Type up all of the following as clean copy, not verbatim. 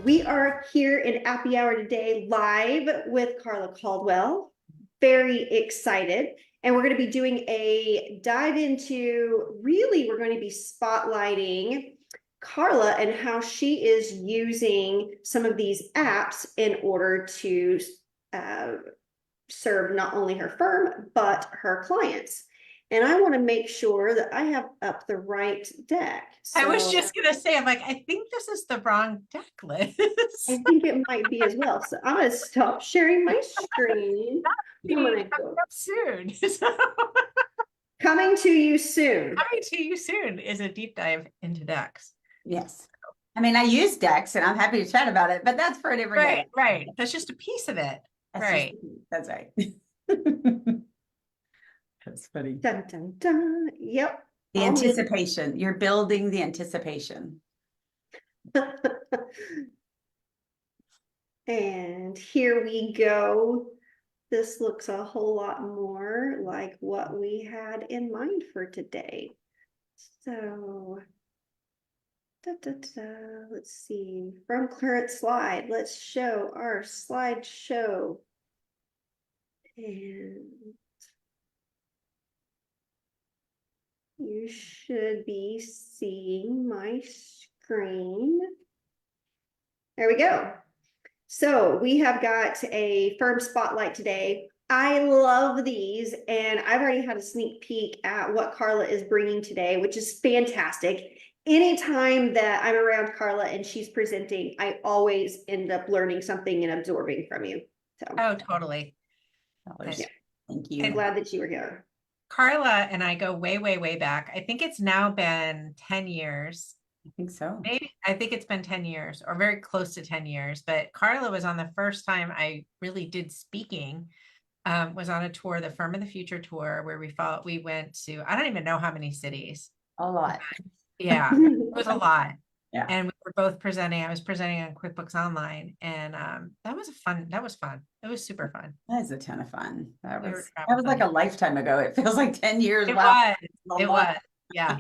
We are here in Happy Hour today live with Carla Caldwell. Very excited. And we're going to be doing a dive into, really, we're going to be spotlighting Carla and how she is using some of these apps in order to serve not only her firm, but her clients. And I want to make sure that I have up the right deck. So, I was just going to say, I'm like, I think this is the wrong deck list. I think it might be as well. So I'm going to stop sharing my screen. Coming up soon. Coming to you soon. Coming to you soon is a deep dive into decks. Yes. I mean, I use decks and I'm happy to chat about it, but that's for a different day. Right. That's just a piece of it. That's right. That's funny. Dun, dun, dun. Yep. The anticipation. You're building the anticipation. And here we go. This looks a whole lot more like what we had in mind for today. So, let's see. From current slide, let's show our slideshow. And you should be seeing my screen. There we go. So we have got a firm spotlight today. I love these, and I've already had a sneak peek at what Carla is bringing today, which is fantastic. Anytime that I'm around Carla and she's presenting, I always end up learning something and absorbing from you. So. Oh, totally. Yeah. Thank you. I'm glad that you were here. Carla and I go way, way, way back. I think it's now been 10 years. I think so. Maybe I think it's been 10 years or very close to 10 years. But Carla was on the first time I really did speaking, was on a tour, the Firm of the Future tour, where we went to, I don't even know how many cities. A lot. Yeah, it was a lot. Yeah. And we were both presenting. I was presenting on QuickBooks Online, and that was fun. It was super fun. That is a ton of fun. That was like a lifetime ago. It feels like 10 years. It wow. was. Yeah.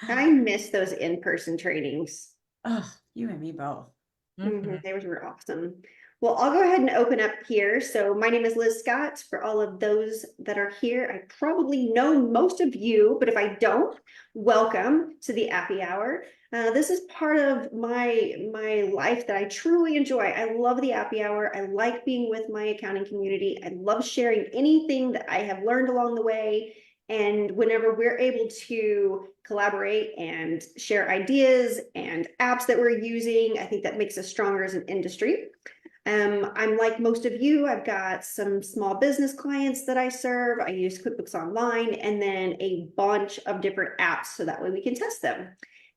I miss those in-person trainings. Oh, you and me both. They were awesome. Well, I'll go ahead and open up here. So my name is Liz Scott. For all of those that are here, I probably know most of you, but if I don't, welcome to the Happy Hour. This is part of my life that I truly enjoy. I love the Happy Hour. I like being with my accounting community. I love sharing anything that I have learned along the way. And whenever we're able to collaborate and share ideas and apps that we're using, I think that makes us stronger as an industry. I'm like most of you, I've got some small business clients that I serve. I use QuickBooks Online and then a bunch of different apps so that way we can test them.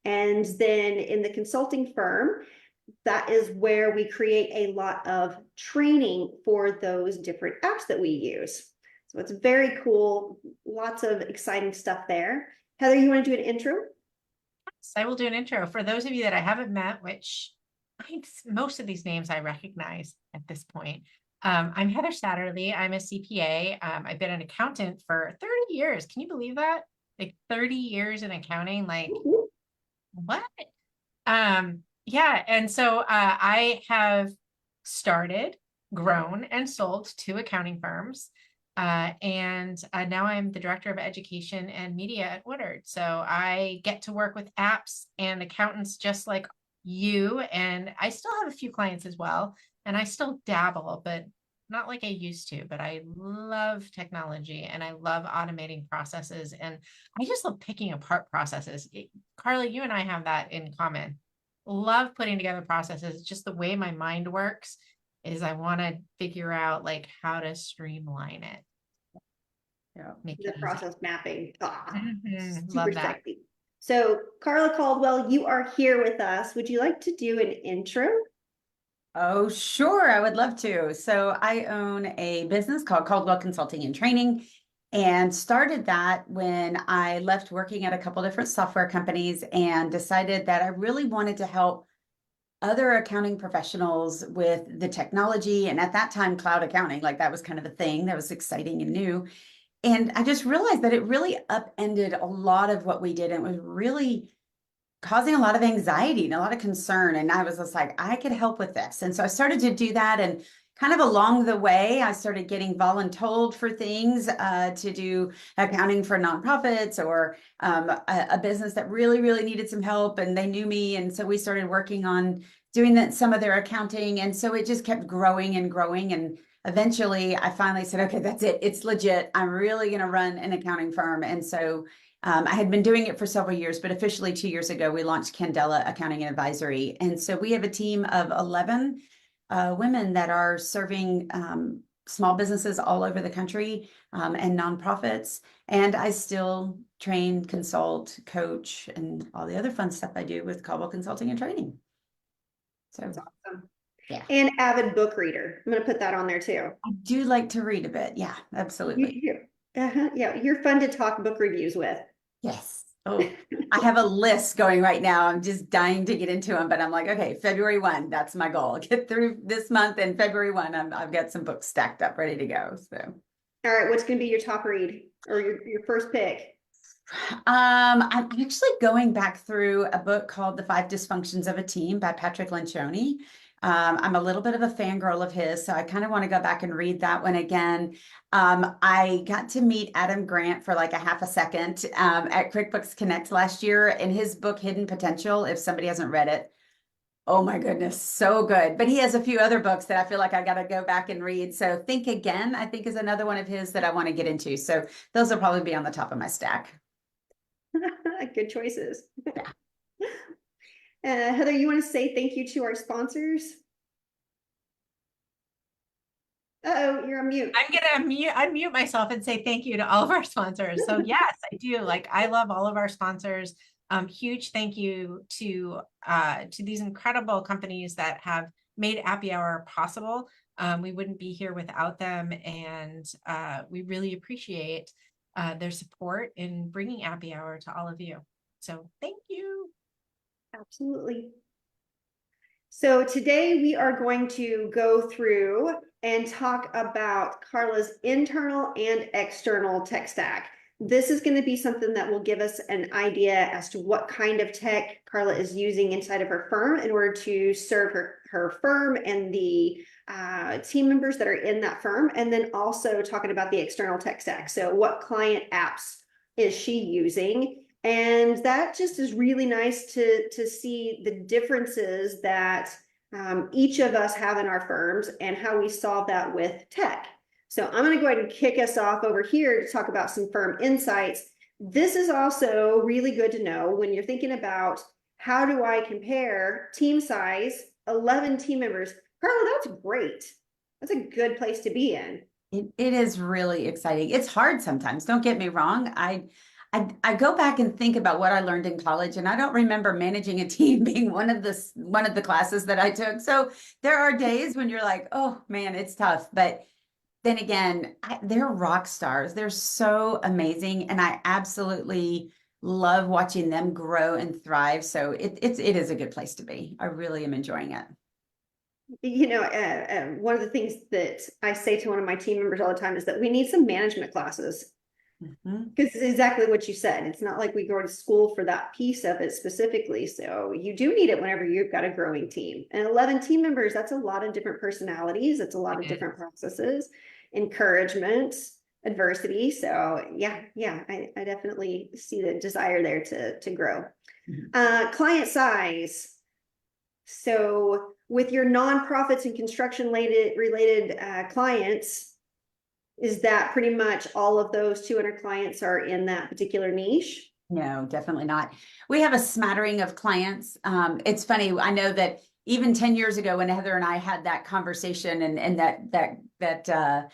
And then in the consulting firm, that is where we create a lot of training for those different apps that we use. So it's very cool. Lots of exciting stuff there. Heather, you want to do an intro? Yes, I will do an intro. For those of you that I haven't met, which most of these names I recognize at this point. I'm Heather Satterley. I'm a CPA. I've been an accountant for 30 years. Can you believe that? Like 30 years in accounting, like what? Yeah. And so I have started, grown, and sold 2 accounting firms. And now I'm the director of education and media at Woodard. So I get to work with apps and accountants just like you. And I still have a few clients as well. And I still dabble, but not like I used to. But I love technology and I love automating processes. And I just love picking apart processes. Carla, you and I have that in common. Love putting together processes. Just the way my mind works is I want to figure out like how to streamline it. Yeah, the process mapping. Super sexy. So Carla Caldwell, you are here with us. Would you like to do an intro? Oh, sure. I would love to. So I own a business called Caldwell Consulting and Training and started that when I left working at a couple different software companies and decided that I really wanted to help other accounting professionals with the technology. And at that time, cloud accounting, like that was kind of a thing that was exciting and new. And I just realized that it really upended a lot of what we did. And it was really causing a lot of anxiety and a lot of concern. And I was just like, I could help with this. And so I started to do that. And kind of along the way, I started getting voluntold for things to do accounting for nonprofits or a business that really, really needed some help. And they knew me. And so we started working on doing that, some of their accounting. And so it just kept growing and growing. And eventually I finally said, okay, that's it. It's legit. I'm really going to run an accounting firm. And so I had been doing it for several years, but officially 2 years ago, we launched Candela Accounting and Advisory. And so we have a team of 11 women that are serving small businesses all over the country and nonprofits. And I still train, consult, coach, and all the other fun stuff I do with Caldwell Consulting and Training. So That's awesome. yeah. And avid book reader. I'm going to put that on there too. I do like to read a bit. Yeah, You absolutely. do. Yeah, you're fun to talk book reviews with. Yes. Oh, I have a list going right now. I'm just dying to get into them, but I'm like, okay, February 1, that's my goal. Get through this month, and February 1, I've got some books stacked up ready to go. So, All right, what's going to be your top read or your first pick? I'm actually going back through a book called The 5 Dysfunctions of a Team by Patrick Lencioni. I'm a little bit of a fangirl of his, so I kind of want to go back and read that one again. I got to meet Adam Grant for like a half a second at QuickBooks Connect last year, and his book Hidden Potential, if somebody hasn't read it, oh my goodness, so good. But he has a few other books that I feel like I got to go back and read. So Think Again, I think, is another one of his that I want to get into. So those will probably be on the top of my stack. Good choices. Yeah. Heather, you want to say thank you to our sponsors? Uh-oh, you're on mute. I'm gonna unmute myself and say thank you to all of our sponsors. So yes, I do. Like, I love all of our sponsors. Huge thank you to these incredible companies that have made Appy Hour possible. We wouldn't be here without them, and we really appreciate their support in bringing Appy Hour to all of you. So thank you. Absolutely. So today we are going to go through and talk about Carla's internal and external tech stack. This is going to be something that will give us an idea as to what kind of tech Carla is using inside of her firm in order to serve her firm and the team members that are in that firm, and then also talking about the external tech stack. So what client apps is she using? And that just is really nice to see the differences that each of us have in our firms and how we solve that with tech. So I'm going to go ahead and kick us off over here to talk about some firm insights. This is also really good to know when you're thinking about how do I compare team size, 11 team members. Carla, that's great. That's a good place to be in. It is really exciting. It's hard sometimes. Don't get me wrong. I go back and think about what I learned in college, and I don't remember managing a team being one of the classes that I took. So there are days when you're like, oh man, it's tough. But then again, they're rock stars. They're so amazing, and I absolutely love watching them grow and thrive. So it is a good place to be. I really am enjoying it. You know, one of the things that I say to one of my team members all the time is that we need some management classes. Because it's exactly what you said. It's not like we go to school for that piece of it specifically. So you do need it whenever you've got a growing team. And 11 team members, that's a lot of different personalities. It's a lot of different processes, encouragement, adversity. So yeah, I definitely see the desire there to grow. Client size. So with your nonprofits and construction related clients, is that pretty much all of those 200 clients are in that particular niche? No, definitely not. We have a smattering of clients. It's funny. I know that even 10 years ago when Heather and I had that conversation and that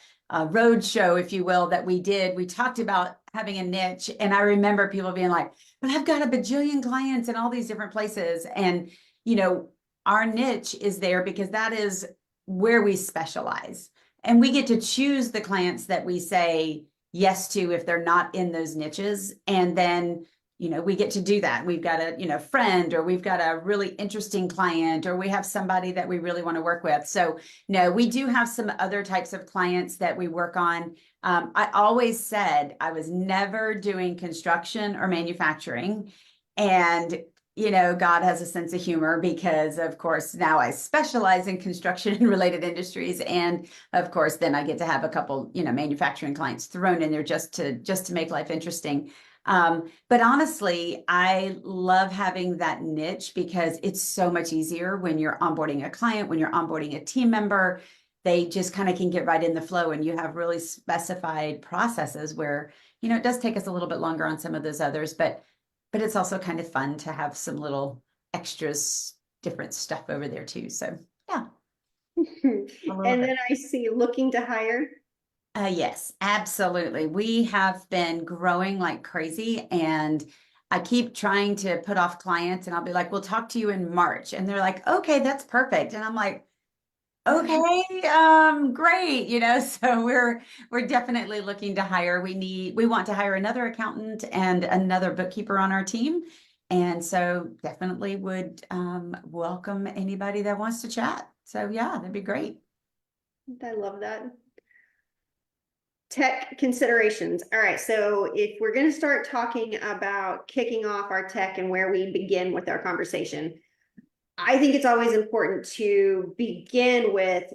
road show, if you will, that we did, we talked about having a niche. And I remember people being like, but I've got a bajillion clients in all these different places. And, you know, our niche is there because that is where we specialize. And we get to choose the clients that we say yes to if they're not in those niches. And then, you know, we get to do that. We've got a, friend, or we've got a really interesting client, or we have somebody that we really want to work with. So no, we do have some other types of clients that we work on. I always said I was never doing construction or manufacturing. And God has a sense of humor because, of course, now I specialize in construction and related industries. And of course, then I get to have a couple, manufacturing clients thrown in there just to make life interesting. But honestly, I love having that niche because it's so much easier when you're onboarding a client, when you're onboarding a team member. They just kind of can get right in the flow, and you have really specified processes where, it does take us a little bit longer on some of those others, but it's also kind of fun to have some little extras, different stuff over there too. So yeah. And then I see looking to hire. Yes, absolutely. We have been growing like crazy, and I keep trying to put off clients, and I'll be like, we'll talk to you in March. And they're like, okay, that's perfect. And I'm like, okay, great. So we're definitely looking to hire. We want to hire another accountant and another bookkeeper on our team. And so definitely would welcome anybody that wants to chat. So yeah, that'd be great. I love that. Tech considerations. All right. So if we're going to start talking about kicking off our tech and where we begin with our conversation, I think it's always important to begin with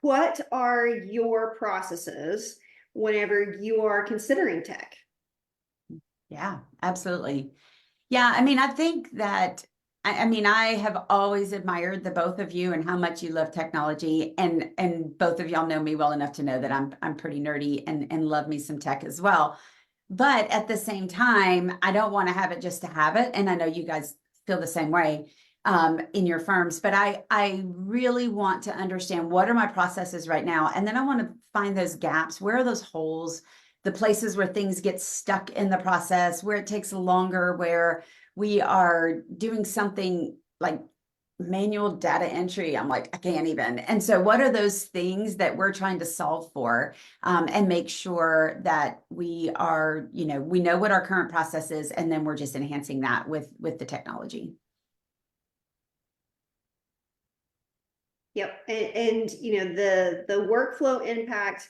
what are your processes whenever you are considering tech? Yeah, absolutely. Yeah, I mean, I think that I have always admired the both of you and how much you love technology, and both of y'all know me well enough to know that I'm pretty nerdy and love me some tech as well. But at the same time, I don't want to have it just to have it, and I know you guys feel the same way in your firms. But I really want to understand what are my processes right now, and then I want to find those gaps. Where are those holes? The places where things get stuck in the process, where it takes longer, where we are doing something like manual data entry. I'm like, I can't even. And so what are those things that we're trying to solve for, and make sure that we are, we know what our current process is, and then we're just enhancing that with the technology. Yep. And the workflow impact,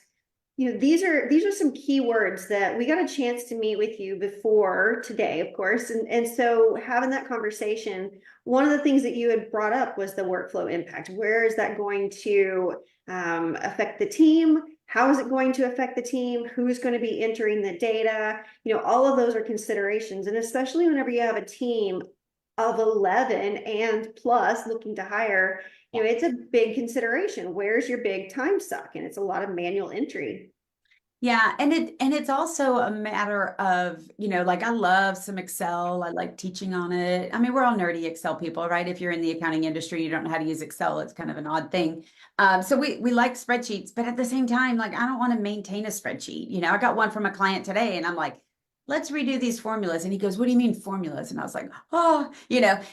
these are some key words that we got a chance to meet with you before today, of course. And so having that conversation, one of the things that you had brought up was the workflow impact. Where is that going to affect the team? How is it going to affect the team? Who's going to be entering the data? All of those are considerations. And especially whenever you have a team of 11 and plus looking to hire, it's a big consideration. Where's your big time suck? And it's a lot of manual entry. Yeah, and it's also a matter of, like I love some Excel. I like teaching on it. I mean, we're all nerdy Excel people, right? If you're in the accounting industry, you don't know how to use Excel. It's kind of an odd thing. So we like spreadsheets, but at the same time, like I don't want to maintain a spreadsheet. I got one from a client today, and I'm like, let's redo these formulas. And he goes, what do you mean formulas? And I was like, oh,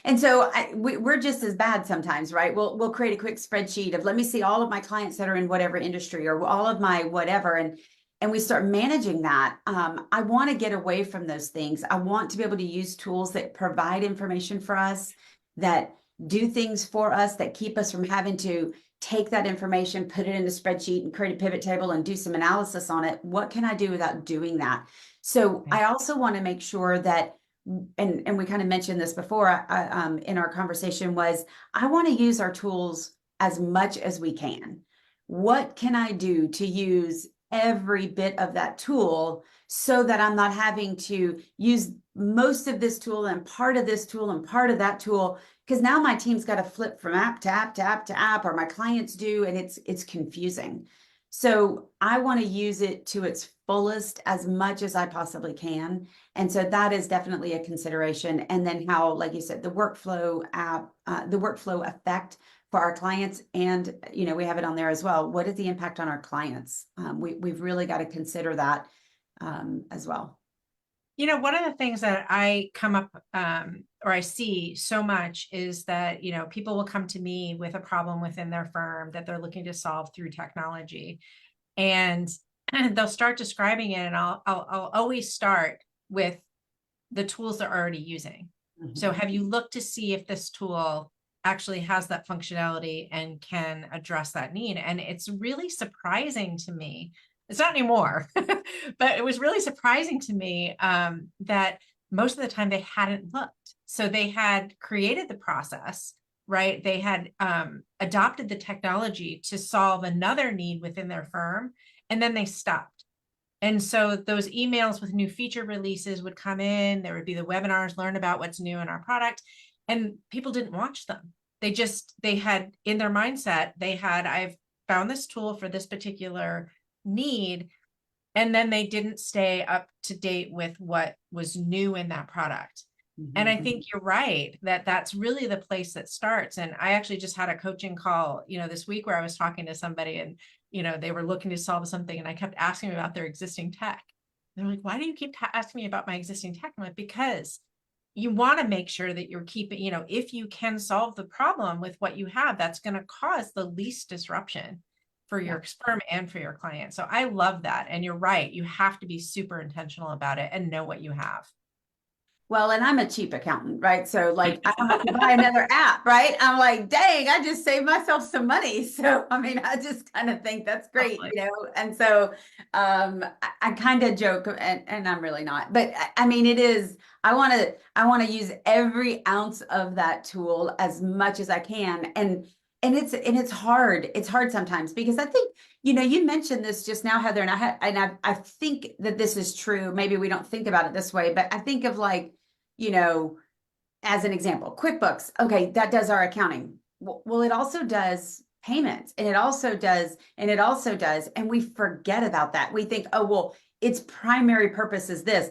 and so we're just as bad sometimes, right? We'll create a quick spreadsheet of, let me see all of my clients that are in whatever industry or all of my whatever. And we start managing that. I want to get away from those things. I want to be able to use tools that provide information for us, that do things for us, that keep us from having to take that information, put it in a spreadsheet and create a pivot table and do some analysis on it. What can I do without doing that? So I also want to make sure that, and we kind of mentioned this before in our conversation, was I want to use our tools as much as we can. What can I do to use every bit of that tool so that I'm not having to use most of this tool and part of this tool and part of that tool? Because now my team's got to flip from app to app to app to app, or my clients do, and it's confusing. So I want to use it to its fullest as much as I possibly can. And so that is definitely a consideration. And then how, like you said, the workflow effect for our clients. And, we have it on there as well. What is the impact on our clients? We've really got to consider that as well. One of the things that I come up or I see so much is that, people will come to me with a problem within their firm that they're looking to solve through technology. And they'll start describing it, and I'll always start with the tools they're already using. Mm-hmm. So have you looked to see if this tool actually has that functionality and can address that need? And it's really surprising to me. It's not anymore, but it was really surprising to me that most of the time they hadn't looked. So they had created the process, right? They had adopted the technology to solve another need within their firm, and then they stopped. And so those emails with new feature releases would come in. There would be the webinars, learn about what's new in our product, and people didn't watch them. They had in their mindset, I've found this tool for this particular need. And then they didn't stay up to date with what was new in that product. And I think you're right that that's really the place that starts. And I actually just had a coaching call, this week where I was talking to somebody and, they were looking to solve something and I kept asking about their existing tech. They're like, why do you keep asking me about my existing tech? I'm like, because you want to make sure that you're keeping, if you can solve the problem with what you have, that's going to cause the least disruption for your firm and for your client. So I love that. And you're right. You have to be super intentional about it and know what you have. Well, and I'm a cheap accountant, right? So like, I don't have to buy another app, right? I'm like, dang, I just saved myself some money. So, I mean, I just kind of think that's great, And so I kind of joke and I'm really not, but I mean, it is, I want to use every ounce of that tool as much as I can. And it's hard. It's hard sometimes because I think, you mentioned this just now, Heather, and I think that this is true. Maybe we don't think about it this way, but I think of like, as an example, QuickBooks, okay, that does our accounting. Well, it also does payments and it also does, and we forget about that. We think, oh, well, its primary purpose is this.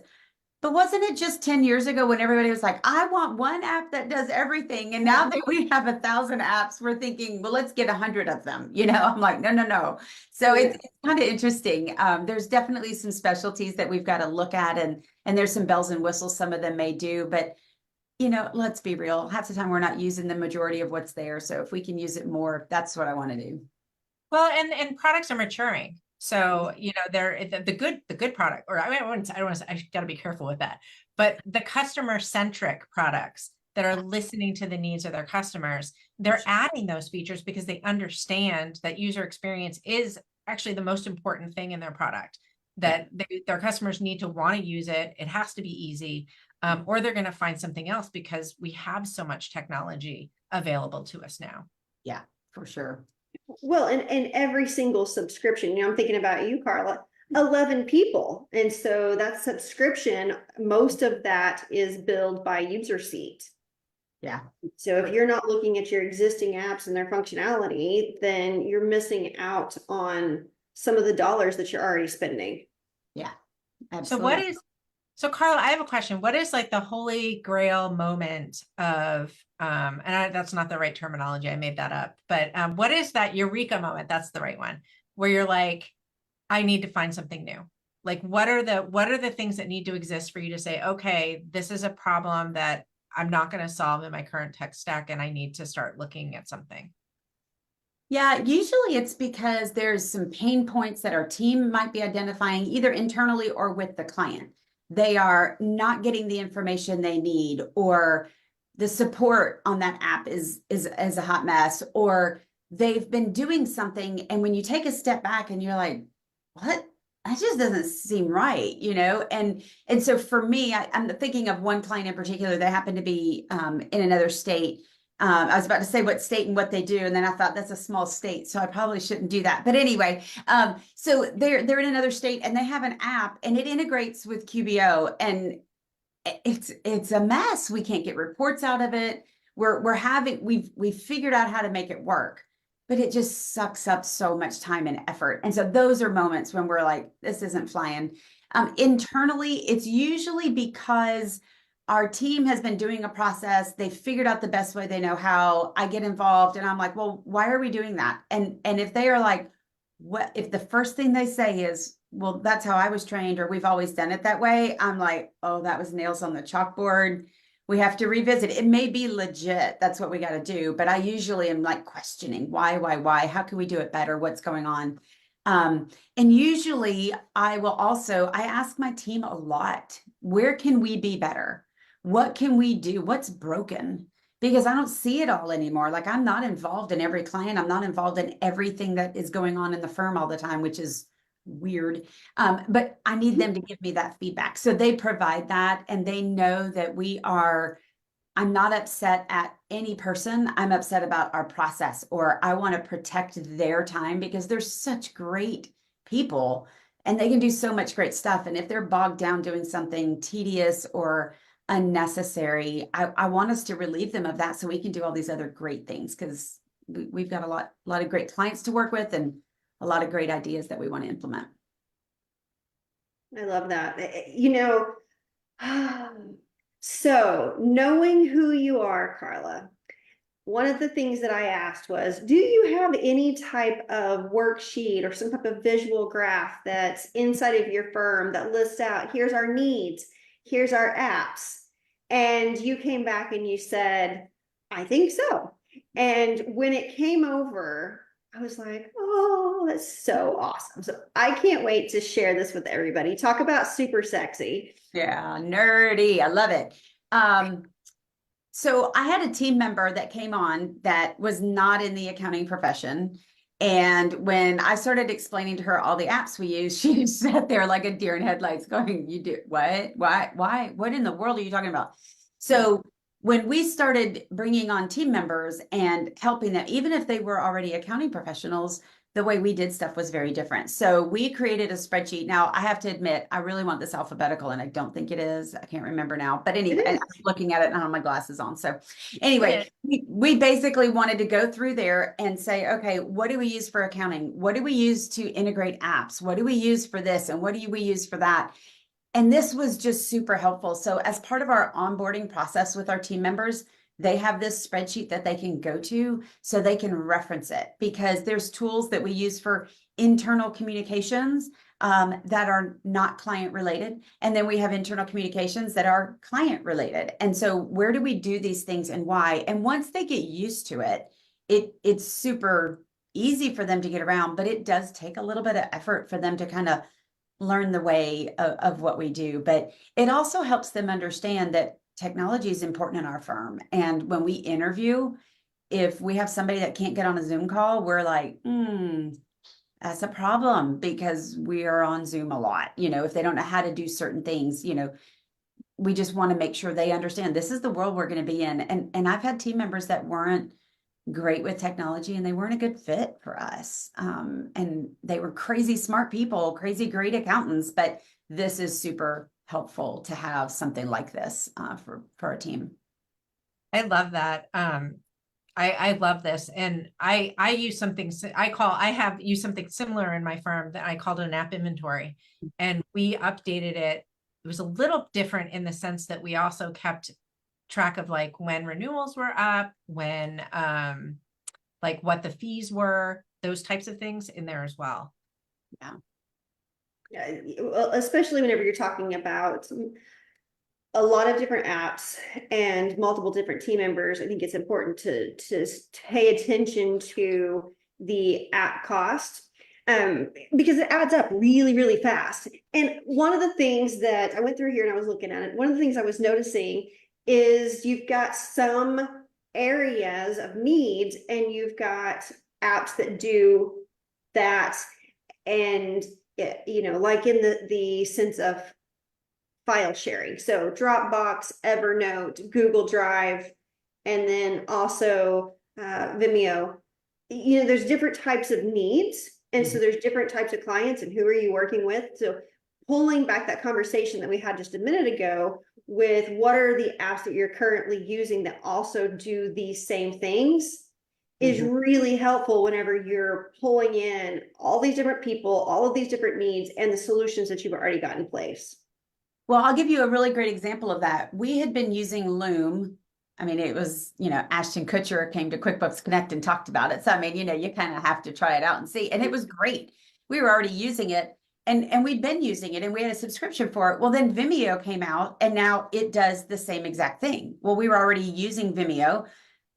But wasn't it just 10 years ago when everybody was like, I want one app that does everything. And now that we have 1,000 apps, we're thinking, well, let's get 100 of them. I'm like, no. So it's kind of interesting. There's definitely some specialties that we've got to look at and there's some bells and whistles some of them may do, but let's be real. Half the time we're not using the majority of what's there. So if we can use it more, that's what I want to do. Well, and products are maturing. So, they're the good product, or I don't want to say, I got to be careful with that, but the customer centric products that are listening to the needs of their customers, they're adding those features because they understand that user experience is actually the most important thing in their product, that their customers need to want to use it. It has to be easy, or they're going to find something else because we have so much technology available to us now. Yeah, for sure. Well, and every single subscription, I'm thinking about you, Carla, 11 people. And so that subscription, most of that is billed by user seat. Yeah. So if you're not looking at your existing apps and their functionality, then you're missing out on some of the dollars that you're already spending. Yeah, absolutely. So Carla, I have a question. What is like the holy grail moment of, that's not the right terminology, I made that up, but what is that eureka moment? That's the right one, where you're like, I need to find something new. Like, what are the things that need to exist for you to say, okay, this is a problem that I'm not going to solve in my current tech stack, and I need to start looking at something? Yeah, usually it's because there's some pain points that our team might be identifying either internally or with the client. They are not getting the information they need, or the support on that app is a hot mess, or they've been doing something. And when you take a step back and you're like, what? That just doesn't seem right, And so for me, I'm thinking of one client in particular that happened to be in another state. I was about to say what state and what they do, and then I thought that's a small state, so I probably shouldn't do that. But anyway, so they're in another state and they have an app and it integrates with QBO, and it's a mess. We can't get reports out of it. We've figured out how to make it work, but it just sucks up so much time and effort. And so those are moments when we're like, this isn't flying. Internally, it's usually because our team has been doing a process. They've figured out the best way they know how. I get involved and I'm like, well, why are we doing that? And if they are like, what if the first thing they say is, well, that's how I was trained, or we've always done it that way, I'm like, oh, that was nails on the chalkboard. We have to revisit it. It may be legit. That's what we got to do. But I usually am like questioning why? How can we do it better? What's going on? And usually I ask my team a lot, where can we be better? What can we do? What's broken? Because I don't see it all anymore. Like, I'm not involved in every client. I'm not involved in everything that is going on in the firm all the time, which is weird. But I need them to give me that feedback. So they provide that, and they know that we are I'm not upset at any person. I'm upset about our process, or I want to protect their time because they're such great people and they can do so much great stuff. And if they're bogged down doing something tedious or unnecessary, I want us to relieve them of that so we can do all these other great things, because we've got a lot of great clients to work with and a lot of great ideas that we want to implement. I love that. You know, so knowing who you are, Carla, one of the things that I asked was, do you have any type of worksheet or some type of visual graph that's inside of your firm that lists out, here's our needs, here's our apps? And you came back and you said, I think so. And when it came over, I was like, oh, that's so awesome. So I can't wait to share this with everybody. Talk about super sexy. Yeah, nerdy. I love it. So I had a team member that came on that was not in the accounting profession. And when I started explaining to her all the apps we use, she sat there like a deer in headlights going, you do what? Why? What in the world are you talking about? So when we started bringing on team members and helping them, even if they were already accounting professionals, the way we did stuff was very different. So we created a spreadsheet. Now, I have to admit, I really want this alphabetical, and I don't think it is. I can't remember now. But anyway, I'm looking at it and I have my glasses on. So anyway, we basically wanted to go through there and say, okay, what do we use for accounting? What do we use to integrate apps? What do we use for this? And what do we use for that? And this was just super helpful. So as part of our onboarding process with our team members, they have this spreadsheet that they can go to so they can reference it, because there's tools that we use for internal communications that are not client related. And then we have internal communications that are client related. And so where do we do these things and why? And once they get used to it, it's super easy for them to get around, but it does take a little bit of effort for them to kind of learn the way of what we do. But it also helps them understand that technology is important in our firm. And when we interview, if we have somebody that can't get on a Zoom call, we're like, that's a problem, because we are on Zoom a lot. You know, if they don't know how to do certain things, you know, we just want to make sure they understand this is the world we're going to be in. And I've had team members that weren't great with technology and they weren't a good fit for us. And they were crazy smart people, crazy great accountants, but this is super helpful to have something like this for our team. I love that. I love this. And I use something, I have used something similar in my firm that I called an app inventory, and we updated it. It was a little different in the sense that we also kept track of like when renewals were up, when like what the fees were, those types of things in there as well. Yeah. Yeah, especially whenever you're talking about a lot of different apps and multiple different team members, I think it's important to pay attention to the app cost, because it adds up really, really fast. And one of the things that I went through here and I was looking at it, one of the things I was noticing is you've got some areas of needs and you've got apps that do that. And you know, like in the sense of file sharing. So Dropbox, Evernote, Google Drive, and then also Vimeo. You know, there's different types of needs. And so there's different types of clients and who are you working with? So pulling back that conversation that we had just a minute ago with what are the apps that you're currently using that also do these same things is really helpful whenever you're pulling in all these different people, all of these different needs and the solutions that you've already got in place. Well, I'll give you a really great example of that. We had been using Loom. I mean, it was, you know, Ashton Kutcher came to QuickBooks Connect and talked about it. So, I mean, you know, you kind of have to try it out and see. And it was great. We were already using it and we'd been using it and we had a subscription for it. Well, then Vimeo came out and now it does the same exact thing. Well, we were already using Vimeo.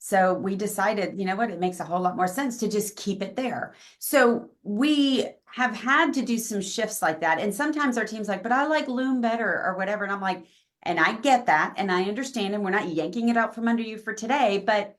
So we decided, you know what, it makes a whole lot more sense to just keep it there. So we have had to do some shifts like that. And sometimes our team's like, but I like Loom better or whatever. And I'm like, and I get that. And I understand. And we're not yanking it out from under you for today, but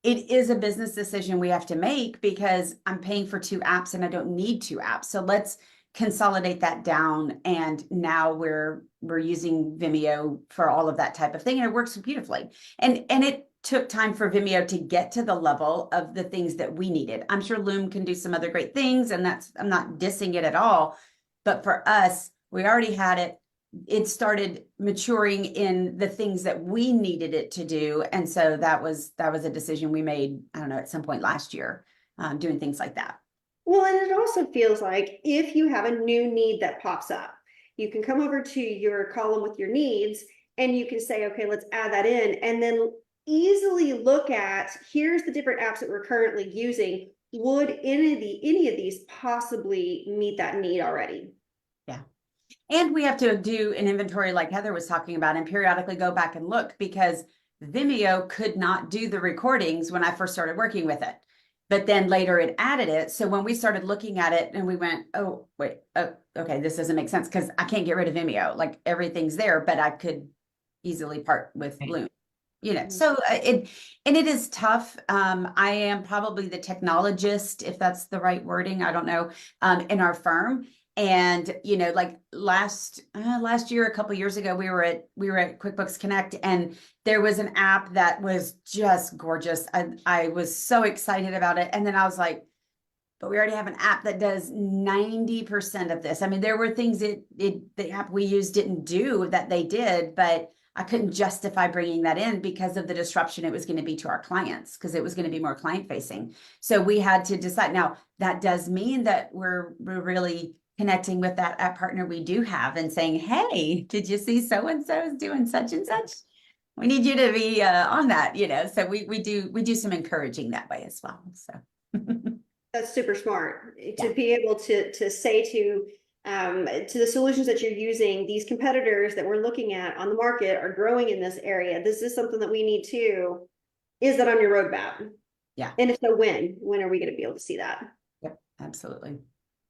it is a business decision we have to make because I'm paying for 2 apps and I don't need 2 apps. So let's consolidate that down. And now we're using Vimeo for all of that type of thing. And it works beautifully. And it took time for Vimeo to get to the level of the things that we needed. I'm sure Loom can do some other great things, and I'm not dissing it at all. But for us, we already had it. It started maturing in the things that we needed it to do. And so that was a decision we made, I don't know, at some point last year, doing things like that. Well, and it also feels like if you have a new need that pops up, you can come over to your column with your needs and you can say, okay, let's add that in, and then easily look at, here's the different apps that we're currently using. Would any of these possibly meet that need already? Yeah. And we have to do an inventory like Heather was talking about and periodically go back and look, because Vimeo could not do the recordings when I first started working with it. But then later it added it. So when we started looking at it and we went, oh, wait, oh, okay, this doesn't make sense because I can't get rid of Vimeo. Like everything's there, but I could easily part with Loom. You know, so it is tough. I am probably the technologist, if that's the right wording, I don't know, in our firm. And, you know, like last year, a couple of years ago, we were at QuickBooks Connect, and there was an app that was just gorgeous. I was so excited about it. And then I was like, but we already have an app that does 90% of this. I mean, there were things the app we used didn't do that they did, but I couldn't justify bringing that in because of the disruption it was going to be to our clients, because it was going to be more client facing. So we had to decide. Now, that does mean that we're really connecting with that app partner we do have and saying, hey, did you see so-and-so is doing such and such? We need you to be on that, you know. So we do some encouraging that way as well. So that's super smart to be able to say to the solutions that you're using, these competitors that we're looking at on the market are growing in this area. This is something that we need to. Is that on your roadmap? Yeah. And if so, when are we going to be able to see that? Yep, absolutely.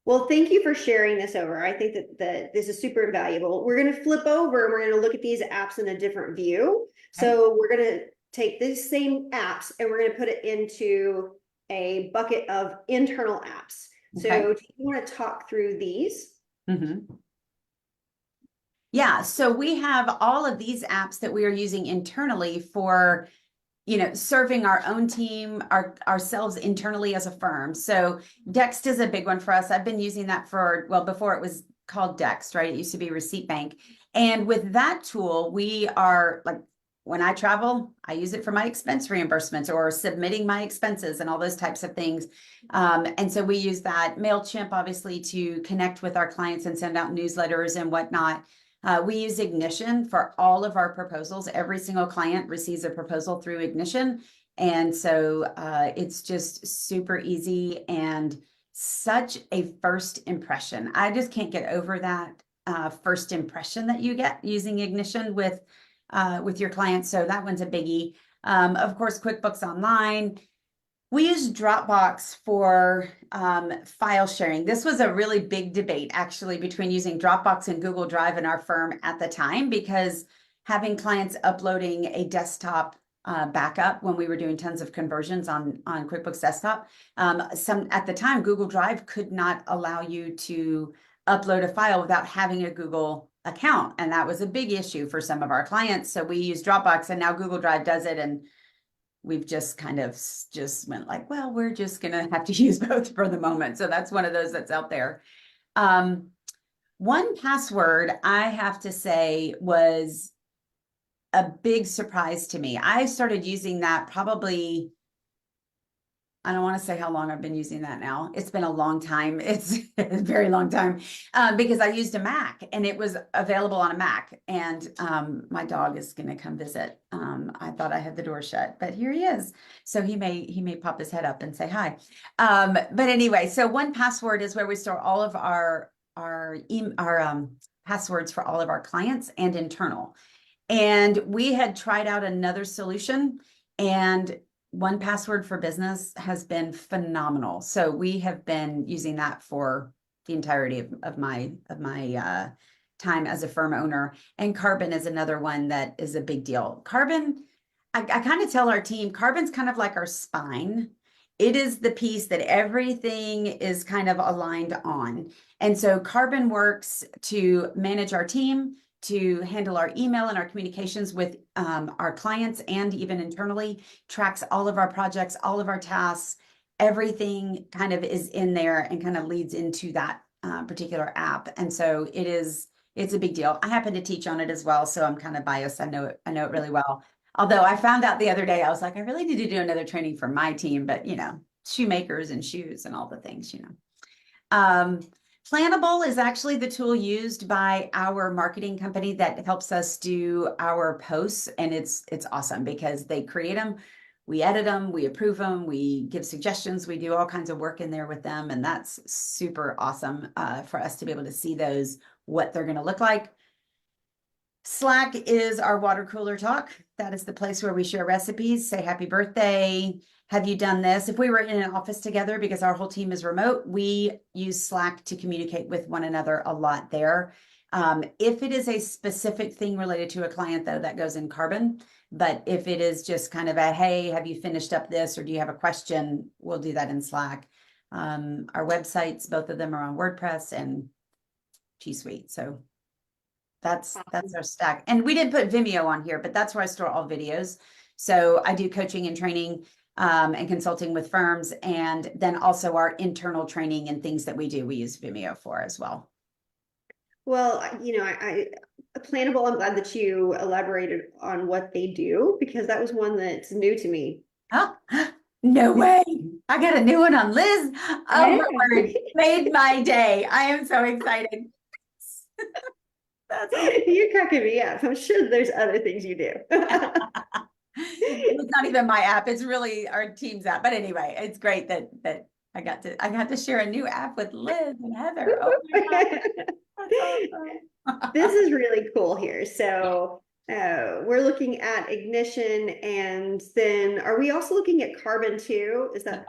Well, thank you for sharing this over. I think that this is super invaluable. We're going to flip over and we're going to look at these apps in a different view. Okay. So we're going to take these same apps and we're going to put it into a bucket of internal apps. Okay. So do you want to talk through these? Mm-hmm. Yeah, so we have all of these apps that we are using internally for, you know, serving our own team, ourselves internally as a firm. So Dext is a big one for us. I've been using that for, well, before it was called Dext, right? It used to be Receipt Bank. And with that tool, we are like, when I travel, I use it for my expense reimbursements or submitting my expenses and all those types of things. And so we use that. MailChimp, obviously, to connect with our clients and send out newsletters and whatnot. We use Ignition for all of our proposals. Every single client receives a proposal through Ignition. And so it's just super easy and such a first impression. I just can't get over that first impression that you get using Ignition with your clients. So that one's a biggie. Of course, QuickBooks Online. We use Dropbox for file sharing. This was a really big debate, actually, between using Dropbox and Google Drive in our firm at the time, because having clients uploading a desktop backup when we were doing tons of conversions on QuickBooks Desktop, at the time, Google Drive could not allow you to upload a file without having a Google account. And that was a big issue for some of our clients. So we use Dropbox, and now Google Drive does it. And we've just kind of just went like, well, we're just going to have to use both for the moment. So that's one of those that's out there. 1Password, I have to say, was a big surprise to me. I started using that probably, I don't want to say how long I've been using that now. It's been a long time. It's a very long time because I used a Mac and it was available on a Mac. And my dog is going to come visit. I thought I had the door shut, but here he is. So he may pop his head up and say hi. But anyway, so 1Password is where we store all of our passwords for all of our clients and internal. And we had tried out another solution, and 1Password for Business has been phenomenal. So we have been using that for the entirety of my time as a firm owner. And Carbon is another one that is a big deal. Carbon, I kind of tell our team, Carbon's kind of like our spine. it is the piece that everything is kind of aligned on. And so Carbon works to manage our team, to handle our email and our communications with our clients and even internally, tracks all of our projects, all of our tasks, everything kind of is in there and kind of leads into that particular app. And so it's a big deal. I happen to teach on it as well, so I'm kind of biased. I know it really well. Although I found out the other day, I was like, I really need to do another training for my team, but shoemakers and shoes and all the things, Plannable is actually the tool used by our marketing company that helps us do our posts. And it's awesome because they create them, we edit them, we approve them, we give suggestions, we do all kinds of work in there with them. And that's super awesome for us to be able to see what they're going to look like. Slack is our water cooler talk. That is the place where we share recipes, say happy birthday. Have you done this? If we were in an office together, because our whole team is remote, we use Slack to communicate with one another a lot there. If it is a specific thing related to a client, though, that goes in Carbon. But if it is just kind of a, hey, have you finished up this? Or do you have a question? We'll do that in Slack. Our websites, both of them are on WordPress and G Suite. So that's our stack. And we didn't put Vimeo on here, but that's where I store all videos. So I do coaching and training and consulting with firms, and then also our internal training and things that we do, we use Vimeo for as well. Well, I Plannable, I'm glad that you elaborated on what they do, because that was one that's new to me. Huh? No way. I got a new one on Liz. Oh my word. Made my day. I am so excited. That's awesome. You're cracking me up. I'm sure there's other things you do. It's not even my app. It's really our team's app. But anyway, it's great that I got to share a new app with Liz and Heather. Oh my God. That's awesome. This is really cool here. So we're looking at Ignition, and then are we also looking at Carbon too? Is that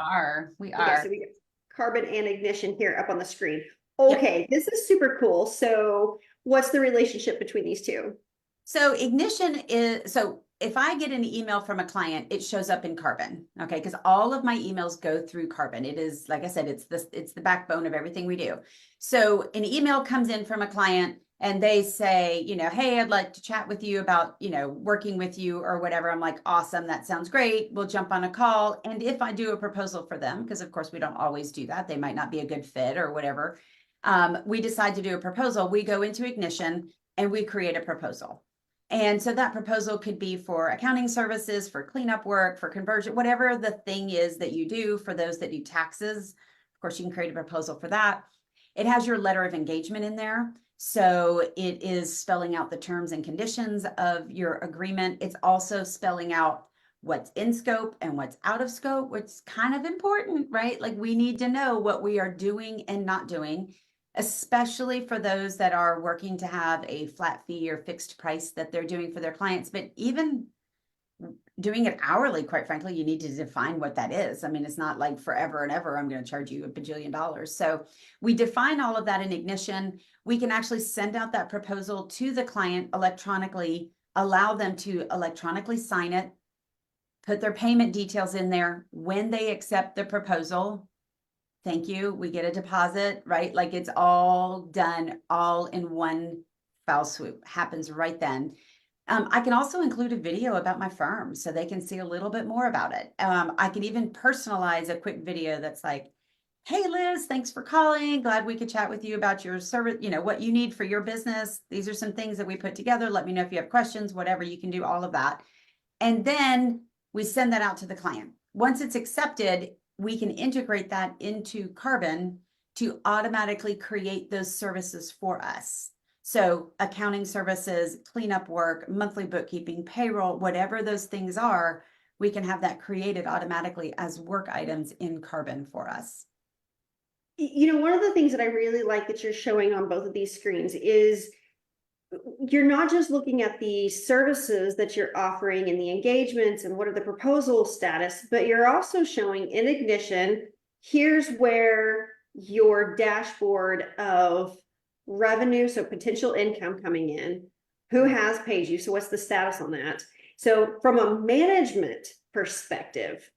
we okay, are. so we got Carbon and Ignition here up on the screen. Okay, yep. This is super cool. So what's the relationship between these two? So Ignition is, so if I get an email from a client, it shows up in Carbon, okay? Because all of my emails go through Carbon. It is, like I said, it's the backbone of everything we do. So an email comes in from a client and they say, hey, I'd like to chat with you about, working with you or whatever. I'm like, awesome, that sounds great. We'll jump on a call. And if I do a proposal for them, because of course we don't always do that, they might not be a good fit or whatever. We decide to do a proposal. We go into Ignition and we create a proposal. And so that proposal could be for accounting services, for cleanup work, for conversion, whatever the thing is that you do. For those that do taxes, of course, you can create a proposal for that. It has your letter of engagement in there. So it is spelling out the terms and conditions of your agreement. It's also spelling out what's in scope and what's out of scope, which is kind of important, right? Like we need to know what we are doing and not doing, especially for those that are working to have a flat fee or fixed price that they're doing for their clients. But even doing it hourly, quite frankly, you need to define what that is. I mean, it's not like forever and ever, I'm going to charge you $1 bajillion. So we define all of that in Ignition. We can actually send out that proposal to the client electronically, allow them to electronically sign it, put their payment details in there. When they accept the proposal, thank you, we get a deposit, right? Like it's all done all in one foul swoop, happens right then. I can also include a video about my firm so they can see a little bit more about it. I can even personalize a quick video that's like, hey, Liz, thanks for calling. Glad we could chat with you about your service, what you need for your business. These are some things that we put together. Let me know if you have questions, whatever, you can do all of that. And then we send that out to the client. Once it's accepted, we can integrate that into Carbon to automatically create those services for us. So accounting services, cleanup work, monthly bookkeeping, payroll, whatever those things are, we can have that created automatically as work items in Carbon for us. One of the things that I really like that you're showing on both of these screens is you're not just looking at the services that you're offering and the engagements and what are the proposal status, but you're also showing in Ignition, here's where your dashboard of revenue, so potential income coming in, who has paid you, so what's the status on that? So from a management perspective,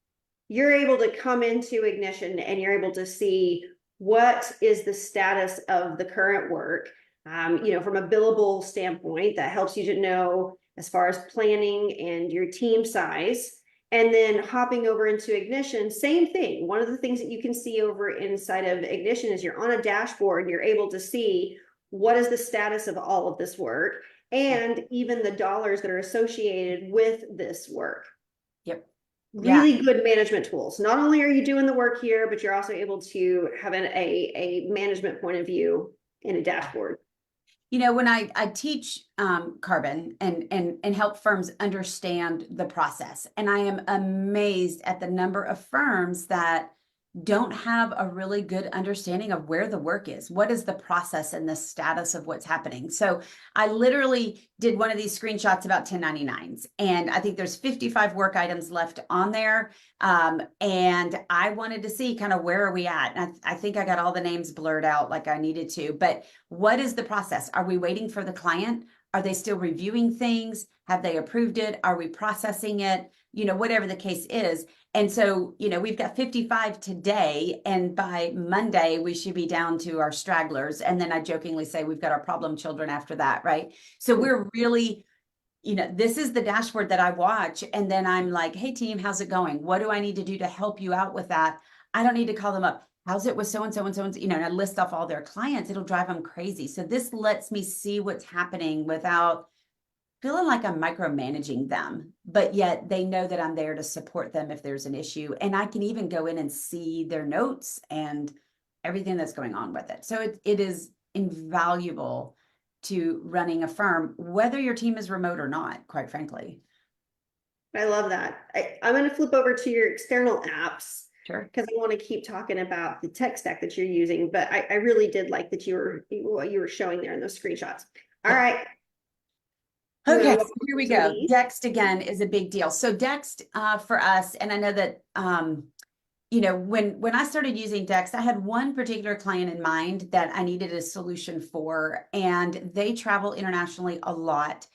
you're able to come into Ignition and you're able to see what is the status of the current work. From a billable standpoint, that helps you to know as far as planning and your team size. And then hopping over into Ignition, same thing. One of the things that you can see over inside of Ignition is you're on a dashboard, you're able to see what is the status of all of this work and even the dollars that are associated with this work. Yep. Really good management tools. Not only are you doing the work here, but you're also able to have a management point of view in a dashboard. When I teach carbon and help firms understand the process, and I am amazed at the number of firms that don't have a really good understanding of where the work is. What is the process and the status of what's happening? So I literally did one of these screenshots about 1099s, and I think there's 55 work items left on there. And I wanted to see kind of where are we at? And I think I got all the names blurred out like I needed to, but what is the process? Are we waiting for the client? Are they still reviewing things? Have they approved it? Are we processing it? Whatever the case is. And so, we've got 55 today, and by Monday, we should be down to our stragglers. And then I jokingly say we've got our problem children after that, right? So we're really, this is the dashboard that I watch. And then I'm like, hey, team, how's it going? What do I need to do to help you out with that? I don't need to call them up. How's it with so-and-so and so-and-so? And I list off all their clients. It'll drive them crazy. So this lets me see what's happening without feeling like I'm micromanaging them, but yet they know that I'm there to support them if there's an issue. And I can even go in and see their notes and everything that's going on with it. So it is invaluable to running a firm, whether your team is remote or not, quite frankly. I love that. I'm going to flip over to your external apps. Sure. Because I want to keep talking about the tech stack that you're using, but I really did like that what you were showing there in those screenshots. All right. Okay, so here we go. Dext again is a big deal. So Dext for us, and I know that when I started using Dext, I had one particular client in mind that I needed a solution for, and they travel internationally a lot.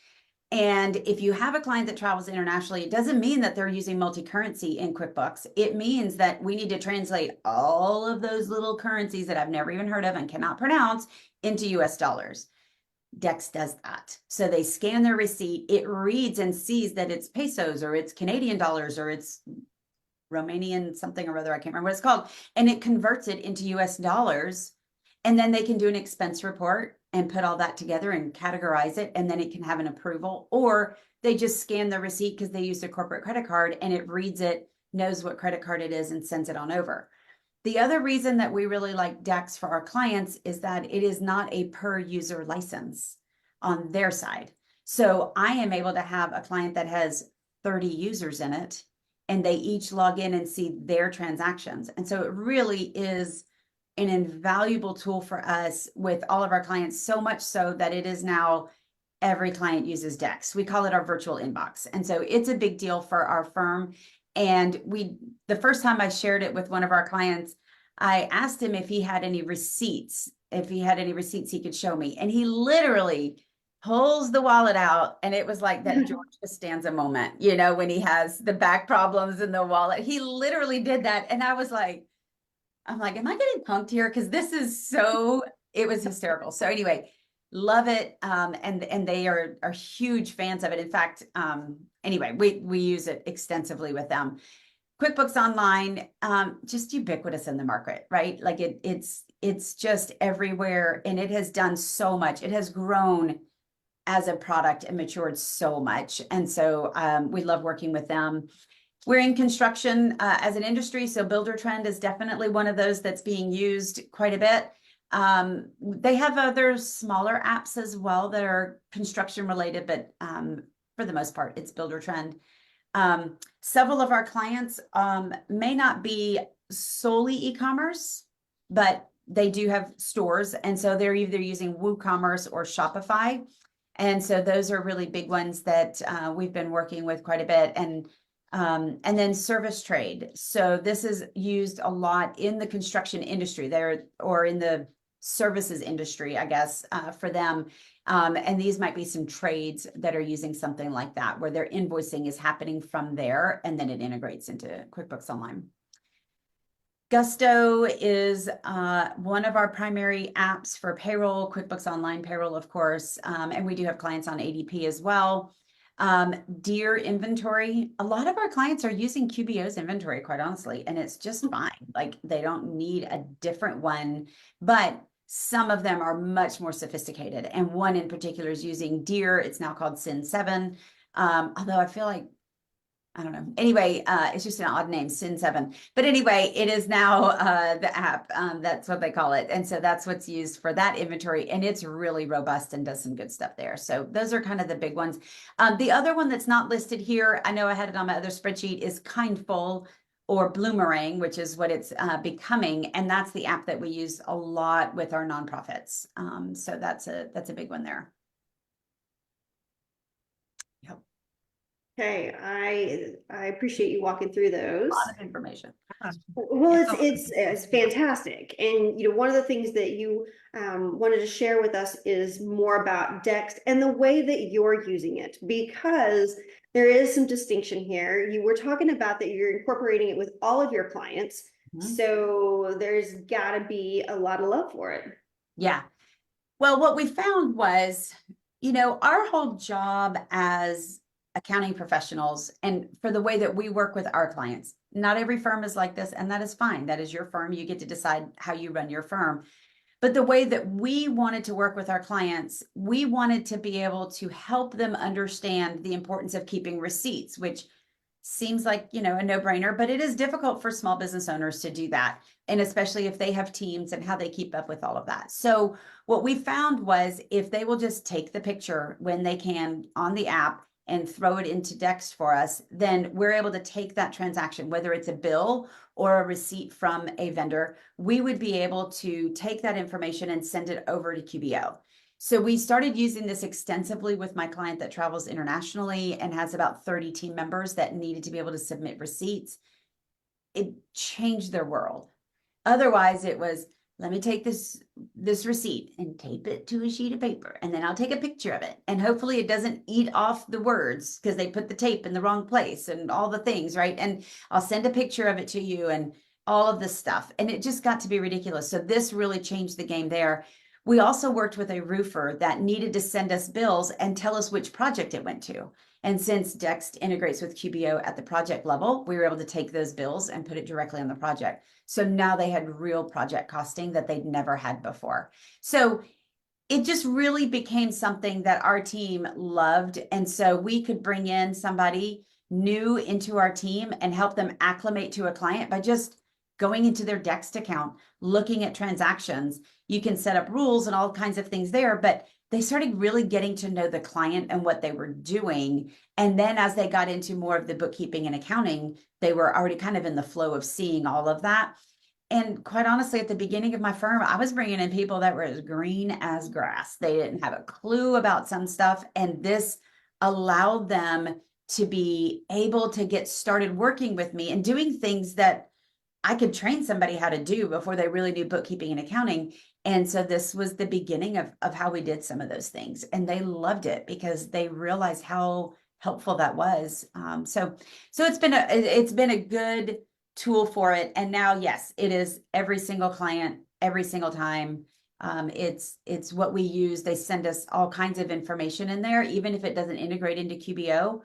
And if you have a client that travels internationally, it doesn't mean that they're using multi-currency in QuickBooks. It means that we need to translate all of those little currencies that I've never even heard of and cannot pronounce into US dollars. Dex does that. So they scan their receipt, it reads and sees that it's pesos or it's Canadian dollars or it's Romanian something or other, I can't remember what it's called, and it converts it into US dollars. And then they can do an expense report and put all that together and categorize it, and then it can have an approval, or they just scan the receipt because they use a corporate credit card and it reads it, knows what credit card it is, and sends it on over. The other reason that we really like Dex for our clients is that it is not a per user license on their side. So I am able to have a client that has 30 users in it, and they each log in and see their transactions. And so it really is an invaluable tool for us with all of our clients, so much so that it is now every client uses Dex. We call it our virtual inbox. And so it's a big deal for our firm. And the first time I shared it with one of our clients, I asked him if he had any receipts, he could show me. And he literally pulls the wallet out, and it was like that George Costanza moment, when he has the back problems in the wallet. He literally did that. And I'm like, am I getting punked here? Because this is it was hysterical. So anyway, love it. And they are huge fans of it. In fact, anyway, we use it extensively with them. QuickBooks Online, just ubiquitous in the market, right? Like it's just everywhere, and it has done so much. It has grown as a product and matured so much. And so we love working with them. We're in construction as an industry, so Builder Trend is definitely one of those that's being used quite a bit. They have other smaller apps as well that are construction related, but for the most part, it's Builder Trend. Several of our clients may not be solely e-commerce, but they do have stores. And so they're either using WooCommerce or Shopify. And so those are really big ones that we've been working with quite a bit. And then service trade. So this is used a lot in the construction industry or in the services industry, I guess, for them. And these might be some trades that are using something like that, where their invoicing is happening from there, and then it integrates into QuickBooks Online. Gusto is one of our primary apps for payroll, QuickBooks Online payroll, of course, and we do have clients on ADP as well. Deer Inventory, a lot of our clients are using QBO's inventory, quite honestly, and it's just fine. Like, they don't need a different one, but some of them are much more sophisticated. And one in particular is using Deer. It's now called Sin7. Although I feel like, I don't know. Anyway, it's just an odd name, Sin7. But anyway, it is now the app. That's what they call it. And so that's what's used for that inventory. And it's really robust and does some good stuff there. So those are kind of the big ones. The other one that's not listed here, I know I had it on my other spreadsheet, is Kindful or Bloomerang, which is what it's becoming. And that's the app that we use a lot with our nonprofits. So that's a big one there. Yep. Okay, I appreciate you walking through those. A lot of information. Well, it's fantastic. And, you know, one of the things that you wanted to share with us is more about Dext and the way that you're using it, because there is some distinction here. You were talking about that you're incorporating it with all of your clients. So there's got to be a lot of love for it. Yeah. Well, what we found was, you know, our whole job as accounting professionals, and for the way that we work with our clients, not every firm is like this, and that is fine. That is your firm. You get to decide how you run your firm. But the way that we wanted to work with our clients, we wanted to be able to help them understand the importance of keeping receipts, which seems like, you know, a no-brainer, but it is difficult for small business owners to do that. And especially if they have teams and how they keep up with all of that. So what we found was, if they will just take the picture when they can on the app and throw it into Dext for us, then we're able to take that transaction, whether it's a bill or a receipt from a vendor, we would be able to take that information and send it over to QBO. So we started using this extensively with my client that travels internationally and has about 30 team members that needed to be able to submit receipts. It changed their world. Otherwise, it was, let me take this receipt and tape it to a sheet of paper, and then I'll take a picture of it. And hopefully it doesn't eat off the words because they put the tape in the wrong place and all the things, right? And I'll send a picture of it to you and all of this stuff. And it just got to be ridiculous. So this really changed the game there. We also worked with a roofer that needed to send us bills and tell us which project it went to. And since Dext integrates with QBO at the project level, we were able to take those bills and put it directly on the project. So now they had real project costing that they'd never had before. So it just really became something that our team loved. And so we could bring in somebody new into our team and help them acclimate to a client by just going into their Dext account, looking at transactions. You can set up rules and all kinds of things there, but they started really getting to know the client and what they were doing. And then as they got into more of the bookkeeping and accounting, they were already kind of in the flow of seeing all of that. And quite honestly, at the beginning of my firm, I was bringing in people that were as green as grass. They didn't have a clue about some stuff. And this allowed them to be able to get started working with me and doing things that I could train somebody how to do before they really knew bookkeeping and accounting. And so this was the beginning of how we did some of those things. And they loved it because they realized how helpful that was. So it's been a good tool for it. And now, yes, it is every single client, every single time. It's what we use. They send us all kinds of information in there, even if it doesn't integrate into QBO.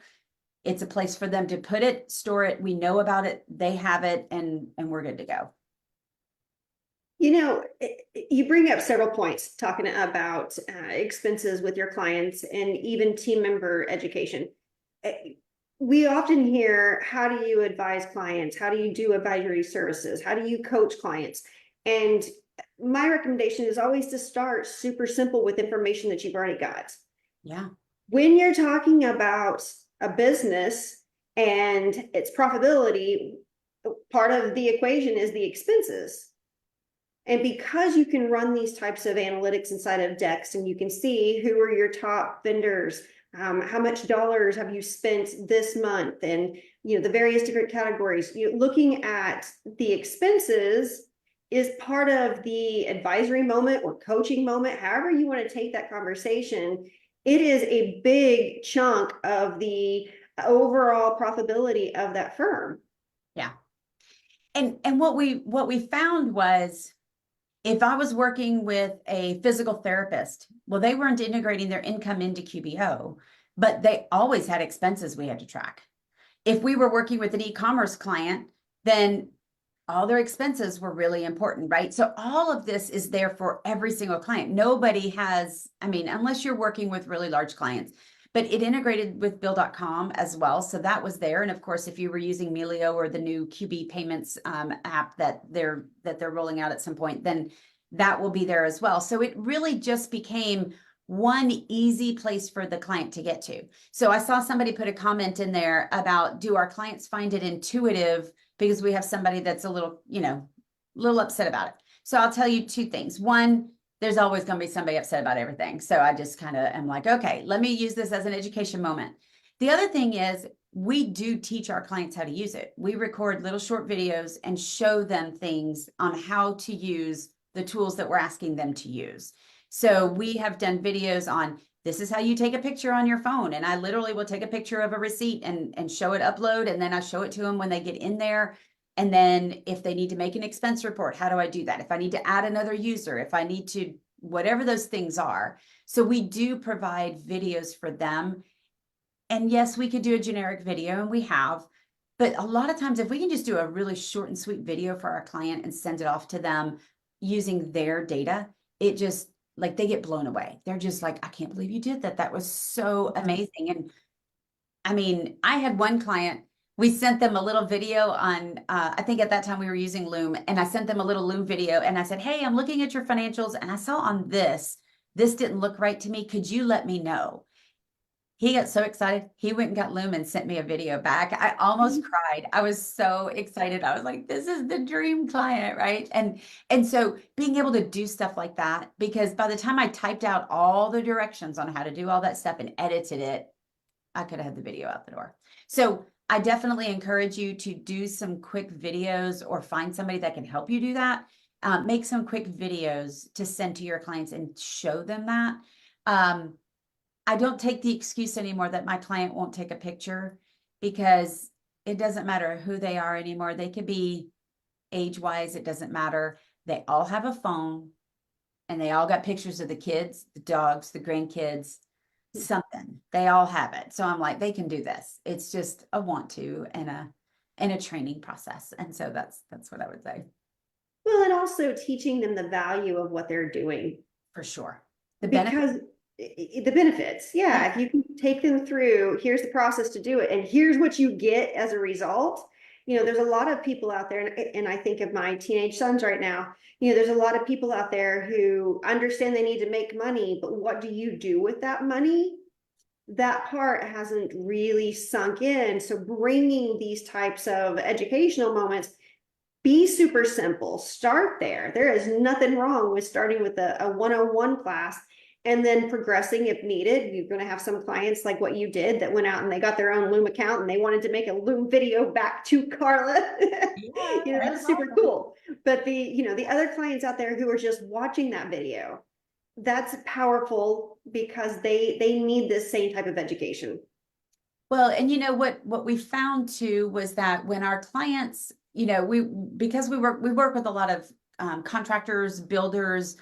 It's a place for them to put it, store it. We know about it. They have it, and we're good to go. You know, you bring up several points talking about expenses with your clients and even team member education. We often hear, how do you advise clients? How do you do advisory services? How do you coach clients? And my recommendation is always to start super simple with information that you've already got. Yeah. When you're talking about a business and its profitability, part of the equation is the expenses. And because you can run these types of analytics inside of Dext, and you can see who are your top vendors, how much dollars have you spent this month, and the various different categories, looking at the expenses is part of the advisory moment or coaching moment, however you want to take that conversation. It is a big chunk of the overall profitability of that firm. Yeah. And what we found was, if I was working with a physical therapist, well, they weren't integrating their income into QBO, but they always had expenses we had to track. If we were working with an e-commerce client, then all their expenses were really important, right? So all of this is there for every single client. Nobody has, I mean, unless you're working with really large clients, but it integrated with Bill.com as well. So that was there. And of course, if you were using Melio or the new QB payments app that they're rolling out at some point, then that will be there as well. So it really just became one easy place for the client to get to. So I saw somebody put a comment in there about, do our clients find it intuitive because we have somebody that's a little, little upset about it. So I'll tell you two things. One, there's always going to be somebody upset about everything. So I just kind of am like, okay, let me use this as an education moment. The other thing is, we do teach our clients how to use it. We record little short videos and show them things on how to use the tools that we're asking them to use. So we have done videos on, this is how you take a picture on your phone. And I literally will take a picture of a receipt and show it upload. And then I show it to them when they get in there. And then if they need to make an expense report, how do I do that? If I need to add another user, if I need to, whatever those things are. So we do provide videos for them. And yes, we could do a generic video, and we have, but a lot of times if we can just do a really short and sweet video for our client and send it off to them using their data, it just, like, they get blown away. They're just like, I can't believe you did that. That was so amazing. And I mean, I had one client, we sent them a little video on, I think at that time we were using Loom, and I sent them a little Loom video and I said, hey, I'm looking at your financials and I saw on this didn't look right to me. Could you let me know? He got so excited. He went and got Loom and sent me a video back. I almost cried. I was so excited. I was like, this is the dream client, right? And so being able to do stuff like that, because by the time I typed out all the directions on how to do all that stuff and edited it, I could have had the video out the door. So I definitely encourage you to do some quick videos or find somebody that can help you do that. Make some quick videos to send to your clients and show them that. I don't take the excuse anymore that my client won't take a picture, because it doesn't matter who they are anymore. They could be age-wise, it doesn't matter. They all have a phone and they all got pictures of the kids, the dogs, the grandkids, something. They all have it. So I'm like, they can do this. It's just a want to and a training process. And so that's what I would say. Well, and also teaching them the value of what they're doing. For sure. The benefits. The benefits, yeah. If you can take them through, here's the process to do it, and here's what you get as a result. There's a lot of people out there, and I think of my teenage sons right now. There's a lot of people out there who understand they need to make money, but what do you do with that money? That part hasn't really sunk in. So bringing these types of educational moments, be super simple. Start there. There is nothing wrong with starting with a 101 class and then progressing if needed. You're going to have some clients like what you did that went out and they got their own Loom account and they wanted to make a Loom video back to Carla. Yeah, that's super cool. But the other clients out there who are just watching that video, that's powerful because they need this same type of education. Well, and what we found too was that when our clients, because we work with a lot of contractors, builders,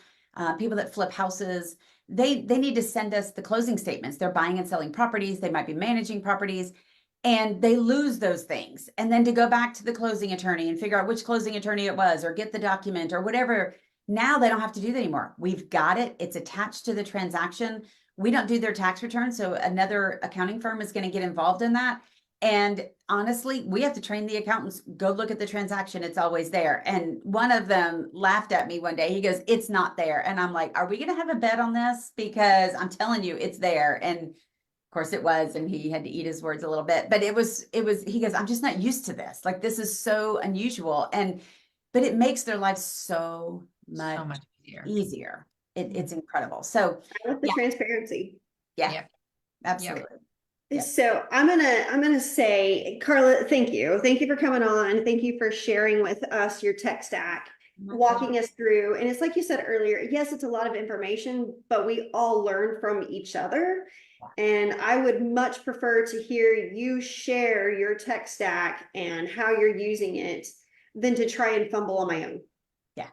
people that flip houses, they need to send us the closing statements. They're buying and selling properties. They might be managing properties, and they lose those things. And then to go back to the closing attorney and figure out which closing attorney it was, or get the document or whatever. Now they don't have to do that anymore. We've got it. It's attached to the transaction. We don't do their tax return, so another accounting firm is going to get involved in that. And honestly, we have to train the accountants, go look at the transaction. It's always there. And one of them laughed at me one day. He goes, it's not there. And I'm like, are we going to have a bet on this? Because I'm telling you, it's there. And of course it was, and he had to eat his words a little bit, but it was, he goes, I'm just not used to this. Like, this is so unusual. But it makes their life so much easier. It's incredible. So I love the transparency. Yeah, absolutely. Yeah. So I'm gonna say, Carla, thank you for coming on. Thank you for sharing with us your tech stack. My walking us through. And it's like you said earlier, yes, it's a lot of information, but we all learn from each other. And I would much prefer to hear you share your tech stack and how you're using it than to try and fumble on my own. Yeah,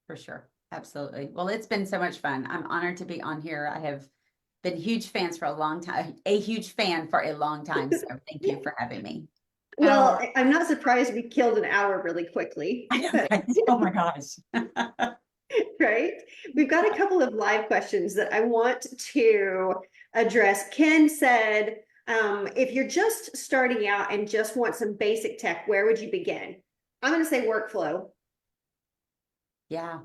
for sure. Absolutely. Well, it's been so much fun. I'm honored to be on here. I have been huge fans for a long time, a huge fan for a long time. So thank you for having me. Well, I'm not surprised we killed an hour really quickly. I know, But right? Oh my gosh. right? We've got a couple of live questions that I want to address. Ken said, if you're just starting out and just want some basic tech, where would you begin? I'm going to say workflow. Yeah.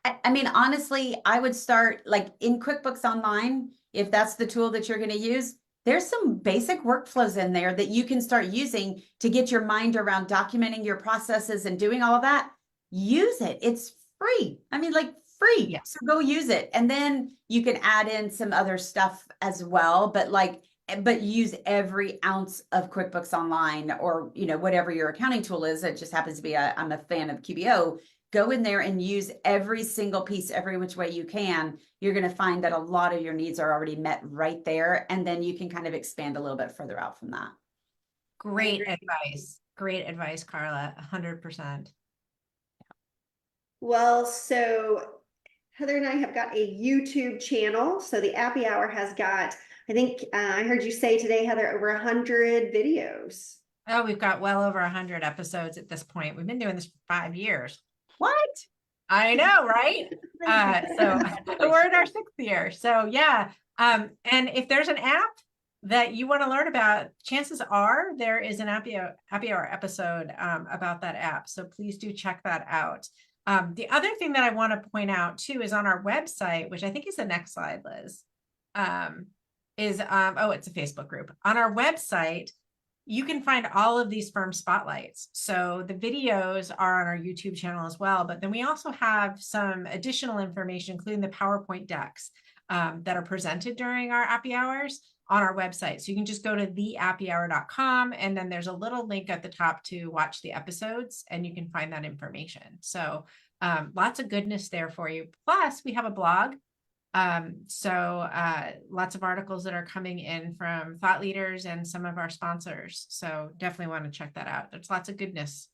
I mean, honestly, I would start like in QuickBooks Online, if that's the tool that you're going to use. There's some basic workflows in there that you can start using to get your mind around documenting your processes and doing all of that. Use it. It's free. I mean, like free. Yeah. So go use it. And then you can add in some other stuff as well. But use every ounce of QuickBooks Online or, whatever your accounting tool is. It just happens to be, I'm a fan of QBO. Go in there and use every single piece, every which way you can. You're going to find that a lot of your needs are already met right there. And then you can kind of expand a little bit further out from that. Great advice. Great advice, Carla. 100%. Well, so Heather and I have got a YouTube channel. So the Appy Hour has got, I think I heard you say today, Heather, over 100 videos. Oh, we've got well over 100 episodes at this point. We've been doing this for 5 years. What? I know, right? So we're in our 6th year. So yeah. And if there's an app that you want to learn about, chances are there is an Happy Hour episode about that app. So please do check that out. The other thing that I want to point out too is on our website, which I think is the next slide, Liz, it's a Facebook group. On our website, you can find all of these firm spotlights. So the videos are on our YouTube channel as well, but then we also have some additional information, including the PowerPoint decks that are presented during our Appy Hours on our website. So you can just go to theappyhour.com and then there's a little link at the top to watch the episodes and you can find that information. So lots of goodness there for you. Plus we have a blog. Lots of articles that are coming in from thought leaders and some of our sponsors. So definitely want to check that out. There's lots of goodness.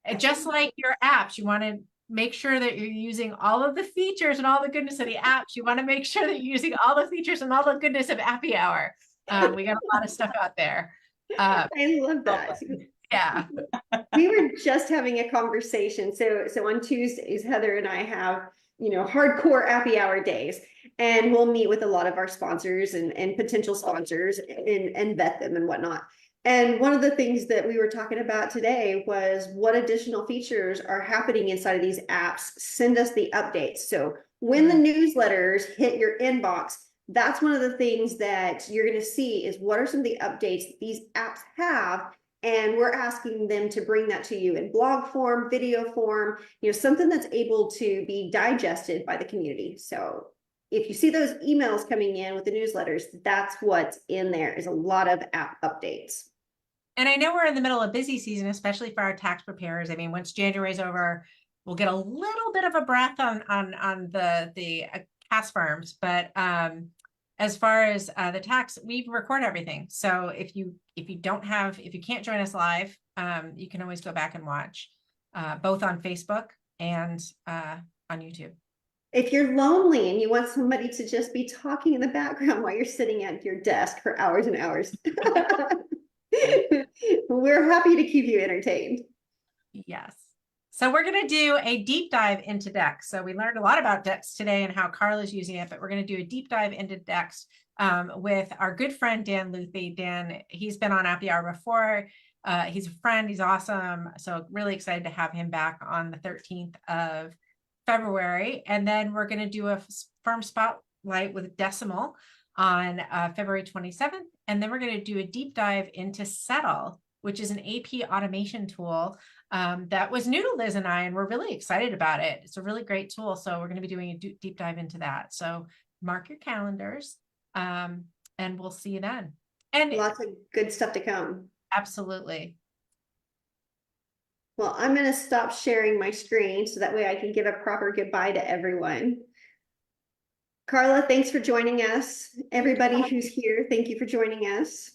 And just like your apps, you want to make sure that you're using all of the features and all the goodness of the apps. You want to make sure that you're using all the features and all the goodness of Appy Hour. We got a lot of stuff out there. I love that. Yeah. We were just having a conversation. So on Tuesdays, Heather and I have, hardcore Appy Hour days, and we'll meet with a lot of our sponsors and potential sponsors and vet them and whatnot. And one of the things that we were talking about today was what additional features are happening inside of these apps. Send us the updates. So when the newsletters hit your inbox, that's one of the things that you're going to see is what are some of the updates these apps have. And we're asking them to bring that to you in blog form, video form, something that's able to be digested by the community. So if you see those emails coming in with the newsletters, that's what's in there is a lot of app updates. And I know we're in the middle of busy season, especially for our tax preparers. I mean, once January's over, we'll get a little bit of a breath on the CAS firms, but as far as the tax, we record everything. So if you can't join us live, you can always go back and watch both on Facebook and on YouTube. If you're lonely and you want somebody to just be talking in the background while you're sitting at your desk for hours and hours, we're happy to keep you entertained. Yes. So we're going to do a deep dive into Dex. So we learned a lot about Dex today and how Carla's using it, but we're going to do a deep dive into Dex with our good friend, Dan Luthi. Dan, he's been on Appy Hour before. He's a friend. He's awesome. So really excited to have him back on the 13th of February. And then we're going to do a firm spotlight with Decimal on February 27th. And then we're going to do a deep dive into Settle, which is an AP automation tool that was new to Liz and I, and we're really excited about it. It's a really great tool. So we're going to be doing a deep dive into that. So mark your calendars and we'll see you then. And lots of good stuff to come. Absolutely. Well, I'm gonna stop sharing my screen so that way I can give a proper goodbye to everyone. Carla, thanks for joining us. Everybody who's here, thank you for joining us.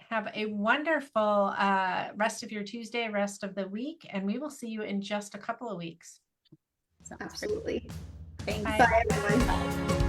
Have a wonderful rest of your Tuesday, rest of the week, and we will see you in just a couple of weeks. Sounds great. Absolutely. Thanks. Bye. Bye, everyone. Bye.